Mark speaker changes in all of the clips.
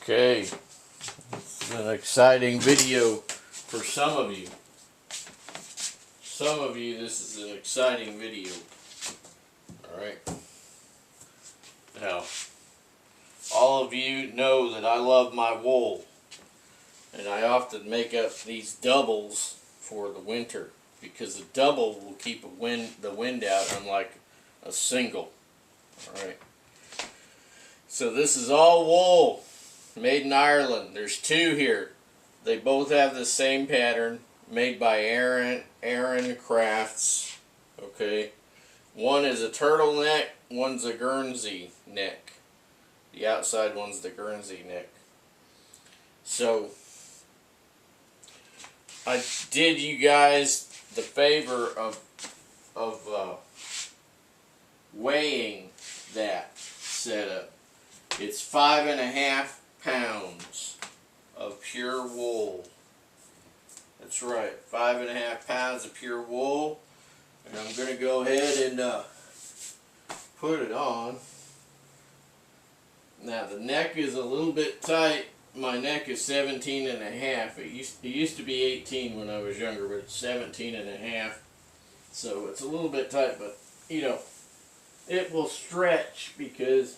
Speaker 1: Okay, it's an exciting video for some of you. Some of you, this is an exciting video. Alright. Now, all of you know that I love my wool. And I often make up these doubles for the winter. Because the double will keep the wind out, unlike a single. Alright. So this is all wool. Made in Ireland. There's two here. They both have the same pattern. Made by Aran Crafts. Okay. One is a turtleneck. One's a Guernsey neck. The outside one's the Guernsey neck. So I did you guys the favor of weighing that setup. It's 5.5 pounds of pure wool. That's right, 5.5 pounds of pure wool. And I'm going to go ahead and put it on. Now the neck is a little bit tight. My neck is 17.5. It used to be 18 when I was younger, but it's 17.5. So it's a little bit tight, but you know, it will stretch because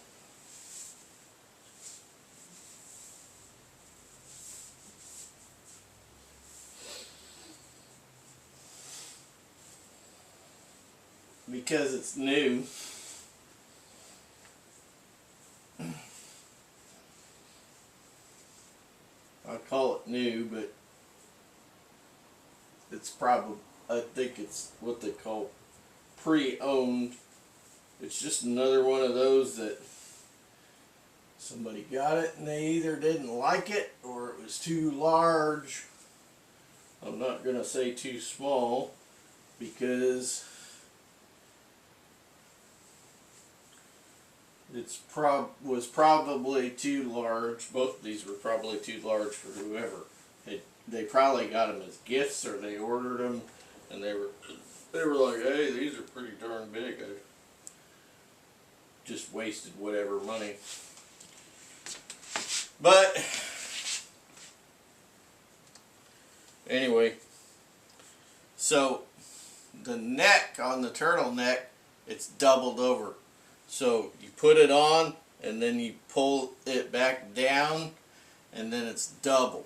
Speaker 1: it's new. I call it new, but it's probably, I think it's what they call pre-owned. It's just another one of those that somebody got it and they either didn't like it or it was too large. I'm not going to say too small because was probably too large. Both of these were probably too large for whoever. They probably got them as gifts, or they ordered them, and they were like, "Hey, these are pretty darn big." I just wasted whatever money. But anyway, so the neck on the turtleneck, it's doubled over. So you put it on and then you pull it back down and then it's doubled.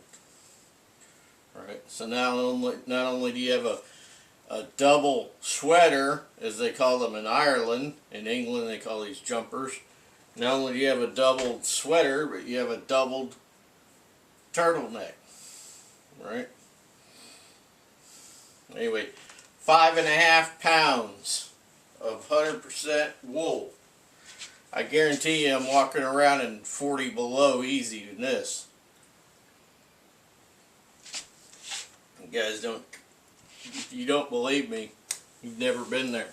Speaker 1: Alright, so not only do you have a double sweater, as they call them in Ireland, in England they call these jumpers. Not only do you have a doubled sweater, but you have a doubled turtleneck. Right? Anyway, 5.5 pounds of 100% wool. I guarantee you I'm walking around in 40 below easy in this. You guys don't, if you don't believe me, you've never been there.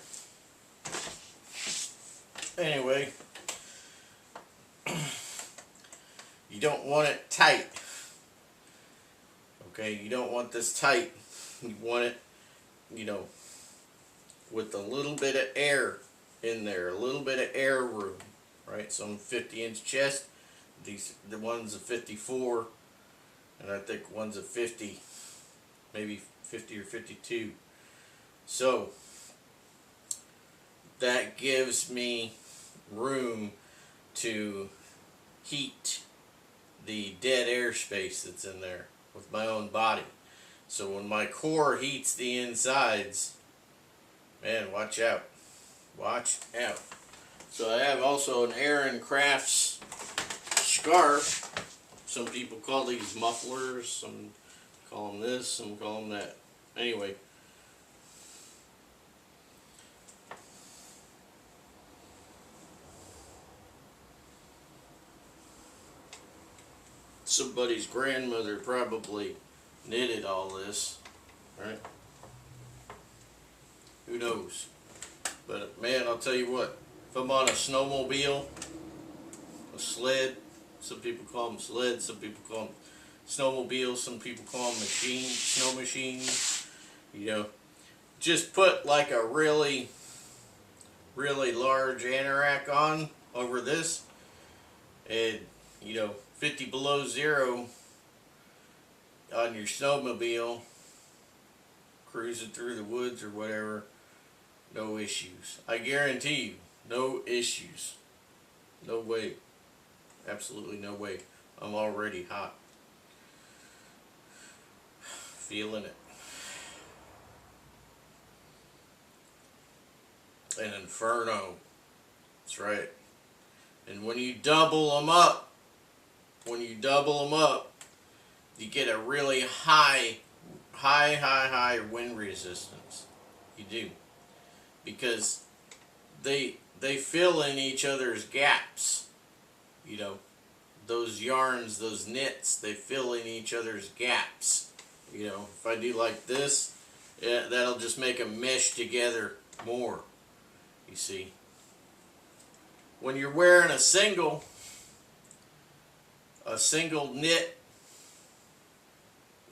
Speaker 1: Anyway, you don't want it tight. Okay, you don't want this tight. You want it, you know, with a little bit of air in there, a little bit of air room. Right, so I'm 50-inch chest. The one's a 54, and I think one's a 50, maybe 50 or 52. So that gives me room to heat the dead air space that's in there with my own body. So when my core heats the insides, man, watch out. Watch out. So I have also an Aran Crafts scarf. Some people call these mufflers, some call them this, some call them that. Anyway. Somebody's grandmother probably knitted all this, right? Who knows? But man, I'll tell you what. If I'm on a snowmobile, a sled, some people call them sleds, some people call them snowmobiles, some people call them snow machines, you know, just put like a really large anorak on over this, and you know, 50 below zero on your snowmobile, cruising through the woods or whatever, no issues. I guarantee you, no issues. No way. Absolutely no way. I'm already hot. Feeling it. An inferno. That's right. And when you double them up, you get a really high wind resistance. You do. Because they fill in each other's gaps. You know, those yarns, those knits, they fill in each other's gaps. You know, if I do like this, yeah, that'll just make them mesh together more. You see. When you're wearing a single knit,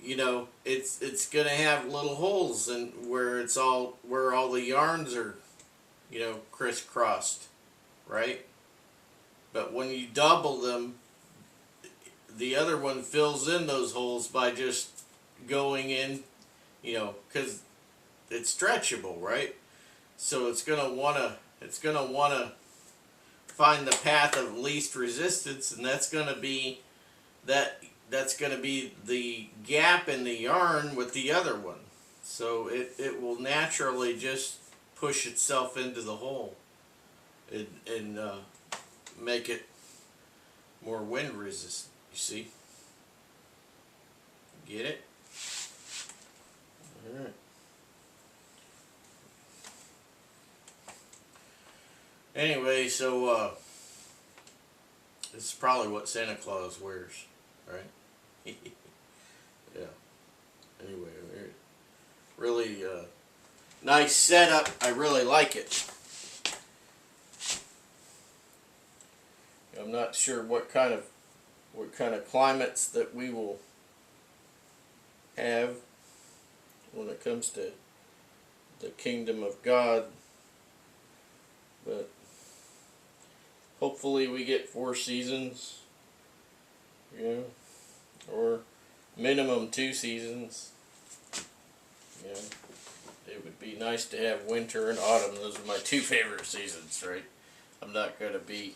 Speaker 1: you know, it's gonna have little holes and where all the yarns are, you know, crisscrossed, right? But when you double them, the other one fills in those holes by just going in, you know, because it's stretchable, right? So it's gonna wanna find the path of least resistance, and that's gonna be the gap in the yarn with the other one. So it will naturally just push itself into the hole and make it more wind resistant. You see? Get it? Alright. Anyway, so this is probably what Santa Claus wears, right? Yeah. Anyway, really nice setup. I really like it. I'm not sure what kind of climates that we will have when it comes to the kingdom of God, but hopefully we get 4 seasons, you know, or minimum 2 seasons. You know, it would be nice to have winter and autumn. Those are my 2 favorite seasons, right? I'm not gonna be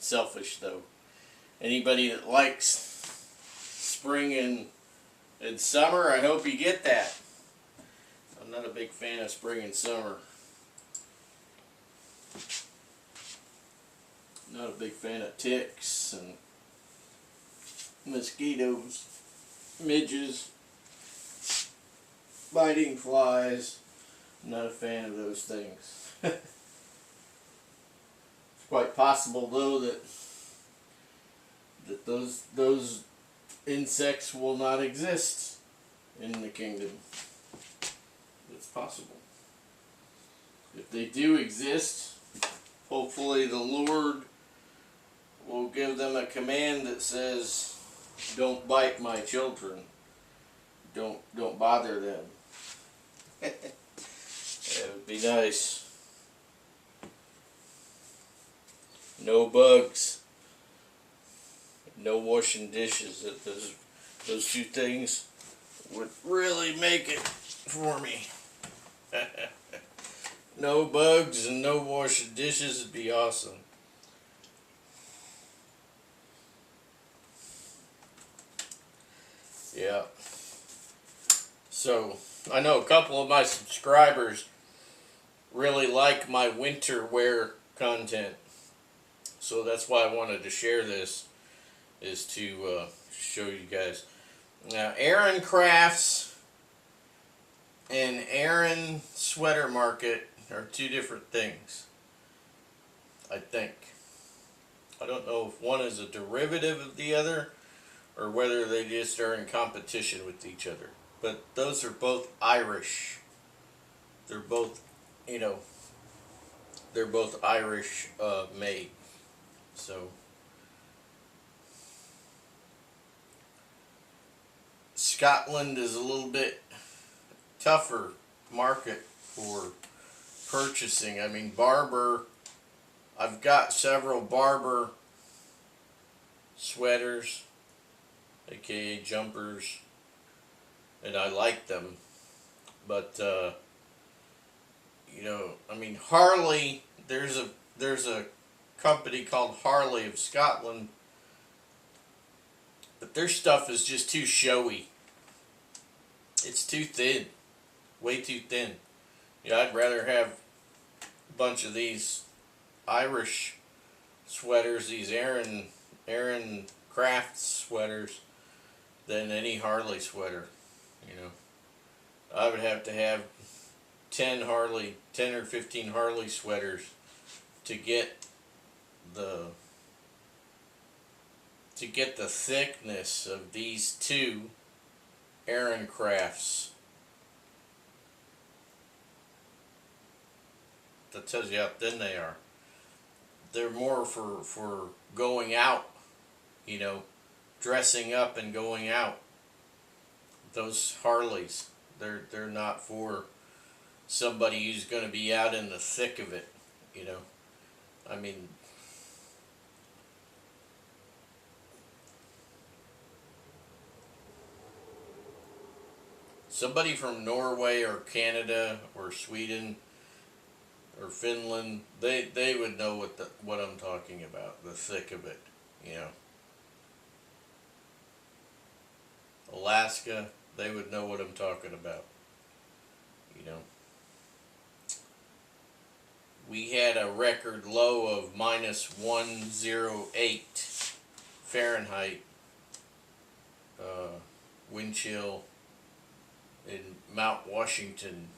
Speaker 1: selfish though. Anybody that likes spring and summer, I hope you get that. I'm not a big fan of spring and summer. Not a big fan of ticks and mosquitoes, midges, biting flies. I'm not a fan of those things. It's quite possible though that those insects will not exist in the kingdom. It's possible. If they do exist, hopefully the Lord will give them a command that says, "Don't bite my children. Don't bother them." That would be nice. No bugs. No washing dishes. Those 2 things would really make it for me. No bugs and no washing dishes would be awesome. Yeah. So, I know a couple of my subscribers really like my winter wear content. So that's why I wanted to share this, is to show you guys. Now, Aran Crafts and Aran Sweater Market are 2 different things, I think. I don't know if one is a derivative of the other or whether they just are in competition with each other. But those are both Irish. They're both, you know, they're both Irish made. So Scotland is a little bit tougher market for purchasing. I mean, Barber, I've got several barber sweaters, aka jumpers, and I like them. But you know, I mean, Harley. There's a company called Harley of Scotland, but their stuff is just too showy. It's too thin, way too thin. Yeah, I'd rather have a bunch of these Irish sweaters, these Aran craft sweaters, than any Harley sweater. You know, I would have to have 10 or 15 Harley sweaters to get the thickness of these two Aran crafts. That tells you how thin they are. They're more for going out, you know, dressing up and going out. Those Harleys, they're not for somebody who's going to be out in the thick of it, you know. I mean, somebody from Norway or Canada or Sweden or Finland, they would know what I'm talking about, the thick of it, you know. Alaska, they would know what I'm talking about, you know. We had a record low of -108 Fahrenheit wind chill in Mount Washington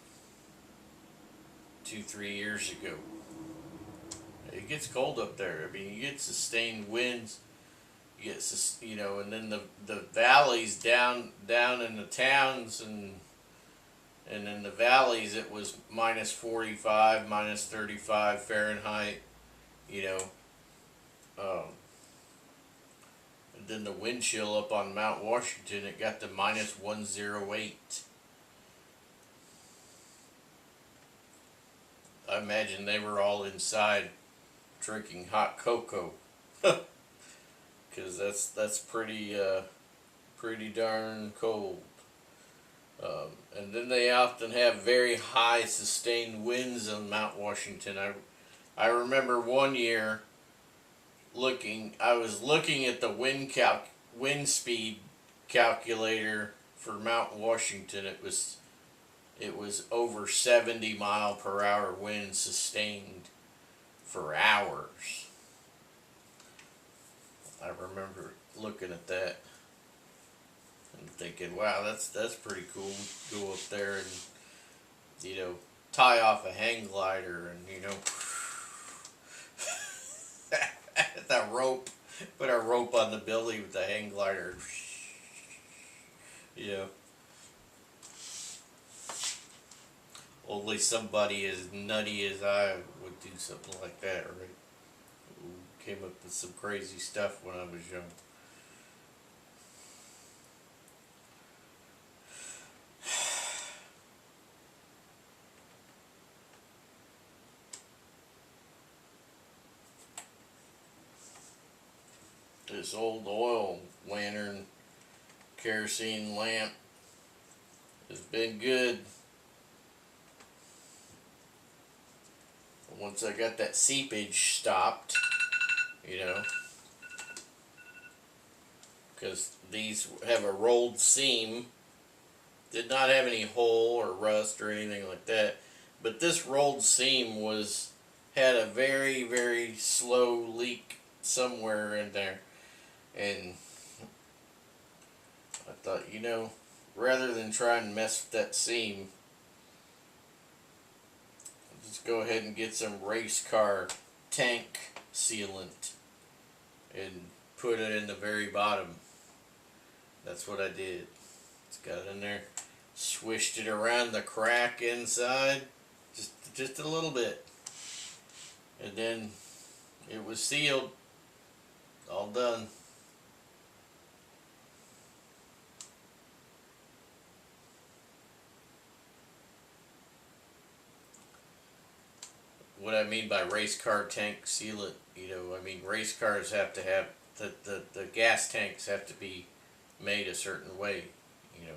Speaker 1: 2-3 years ago. It gets cold up there. I mean, you get sustained winds. You get, you know, and then the valleys down in the towns and in the valleys it was -45, -35 Fahrenheit. You know, and then the wind chill up on Mount Washington, it got to -108. I imagine they were all inside drinking hot cocoa, because that's pretty darn cold. And then they often have very high sustained winds on Mount Washington. I remember one year I was looking at the wind speed calculator for Mount Washington. It was over 70-mile-per-hour wind sustained for hours. I remember looking at that and thinking, wow, that's pretty cool. Go up there and, you know, tie off a hang glider and, you know, that rope, put a rope on the belly with the hang glider. You know, only somebody as nutty as I would do something like that, right? Came up with some crazy stuff when I was young. This old oil lantern kerosene lamp has been good. Once I got that seepage stopped, you know, because these have a rolled seam, did not have any hole or rust or anything like that, but this rolled seam had a very, very slow leak somewhere in there. And I thought, you know, rather than try and mess with that seam, I'll just go ahead and get some race car tank sealant and put it in the very bottom. That's what I did. Just got it in there, swished it around the crack inside, just a little bit, and then it was sealed, all done. what I mean by race car tank sealant, I mean race cars have to have the gas tanks have to be made a certain way, you know,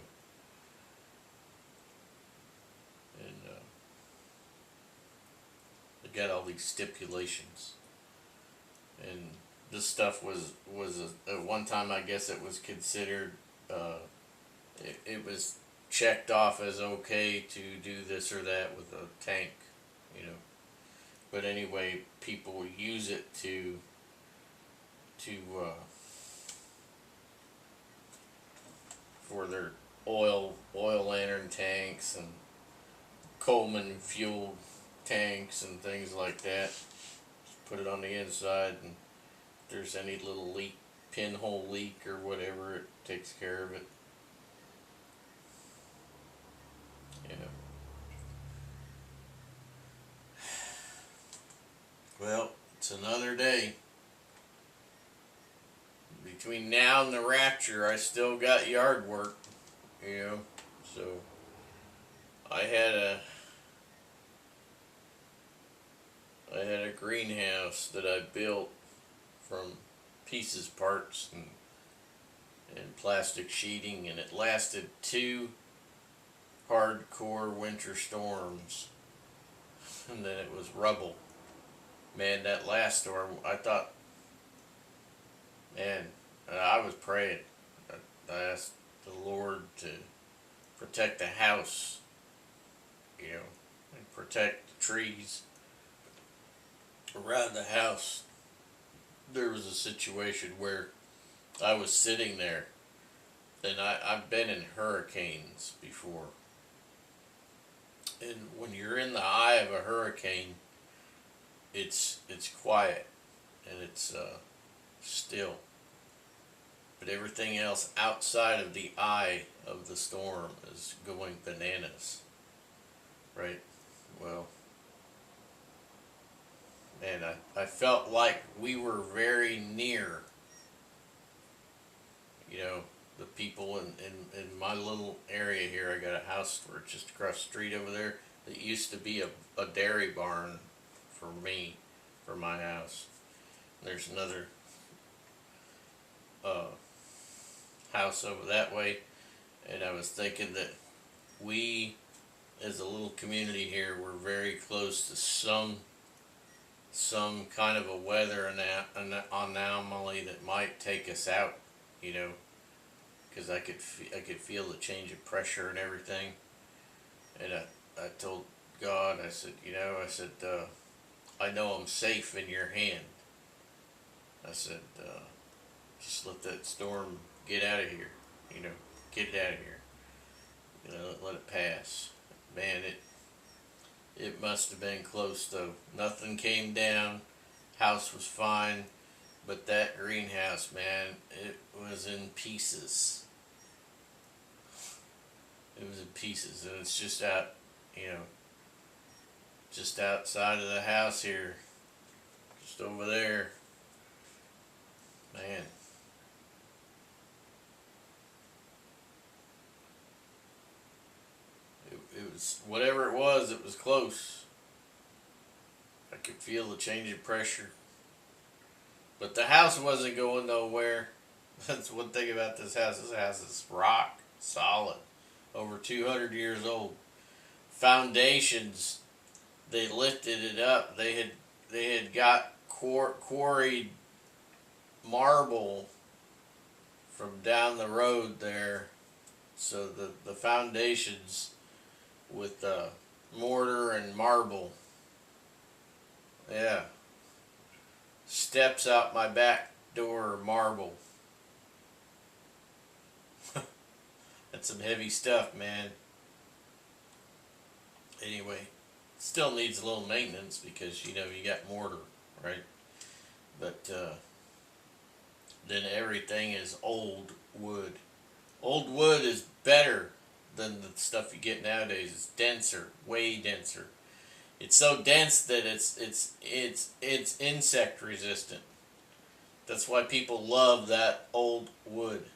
Speaker 1: and they got all these stipulations, and this stuff was at one time, I guess it was considered, it was checked off as okay to do this or that with a tank, you know. But anyway, people use it to for their oil lantern tanks and Coleman fuel tanks and things like that. Just put it on the inside, and if there's any little leak, pinhole leak or whatever, it takes care of it. Yeah. Well, it's another day. Between now and the rapture, I still got yard work, you know. So I had a greenhouse that I built from pieces, parts, and plastic sheeting, and it lasted 2 hardcore winter storms, and then it was rubble. Man, that last storm, I thought, man, I was praying. I asked the Lord to protect the house, you know, and protect the trees around the house. There was a situation where I was sitting there, and I've been in hurricanes before. And when you're in the eye of a hurricane, it's quiet, and it's still. But everything else outside of the eye of the storm is going bananas. Right? Well, man, I felt like we were very near, you know, the people in my little area here. I got a house where just across the street over there that used to be a dairy barn for me, for my house. There's another house over that way, and I was thinking that we, as a little community here, we're very close to some kind of a weather anomaly that might take us out, you know, because I could feel the change of pressure and everything, and I told God, I said, I know I'm safe in your hand. I said, just let that storm get out of here, you know, get it out of here, you know, let it pass. Man, it must have been close though. Nothing came down, house was fine, but that greenhouse, man, it was in pieces. It was in pieces, and it's just out, you know, just outside of the house here, just over there. Man. It was, whatever it was close. I could feel the change in pressure. But the house wasn't going nowhere. That's one thing about this house. This house is rock solid. Over 200 years old. Foundations, they lifted it up. They had got quarried marble from down the road there. So the foundations with mortar and marble. Yeah. Steps out my back door, marble. That's some heavy stuff, man. Anyway, still needs a little maintenance because, you know, you got mortar, right? But then everything is old wood. Old wood is better than the stuff you get nowadays. It's denser, way denser. It's so dense that it's insect resistant. That's why people love that old wood,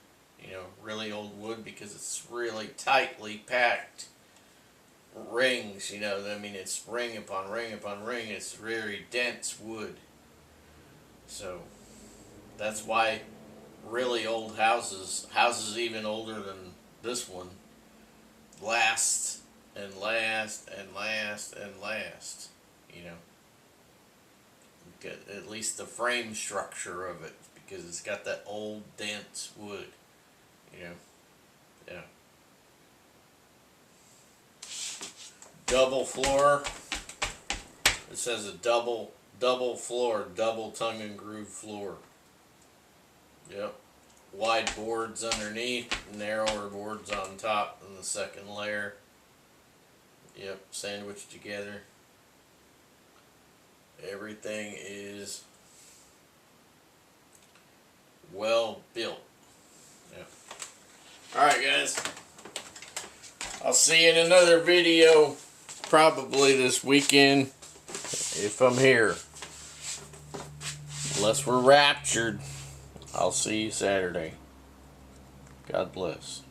Speaker 1: you know, really old wood, because it's really tightly packed. rings, you know. I mean, it's ring upon ring upon ring. It's very dense wood. So that's why really old houses even older than this one, last and last and last and last. You know, get at least the frame structure of it, because it's got that old dense wood. You know, yeah. Double floor. It says a double floor, double tongue and groove floor. Yep. Wide boards underneath, narrower boards on top in the second layer. Yep, sandwiched together. Everything is well built. Yep. Alright guys, I'll see you in another video probably this weekend if I'm here. Unless we're raptured, I'll see you Saturday. God bless.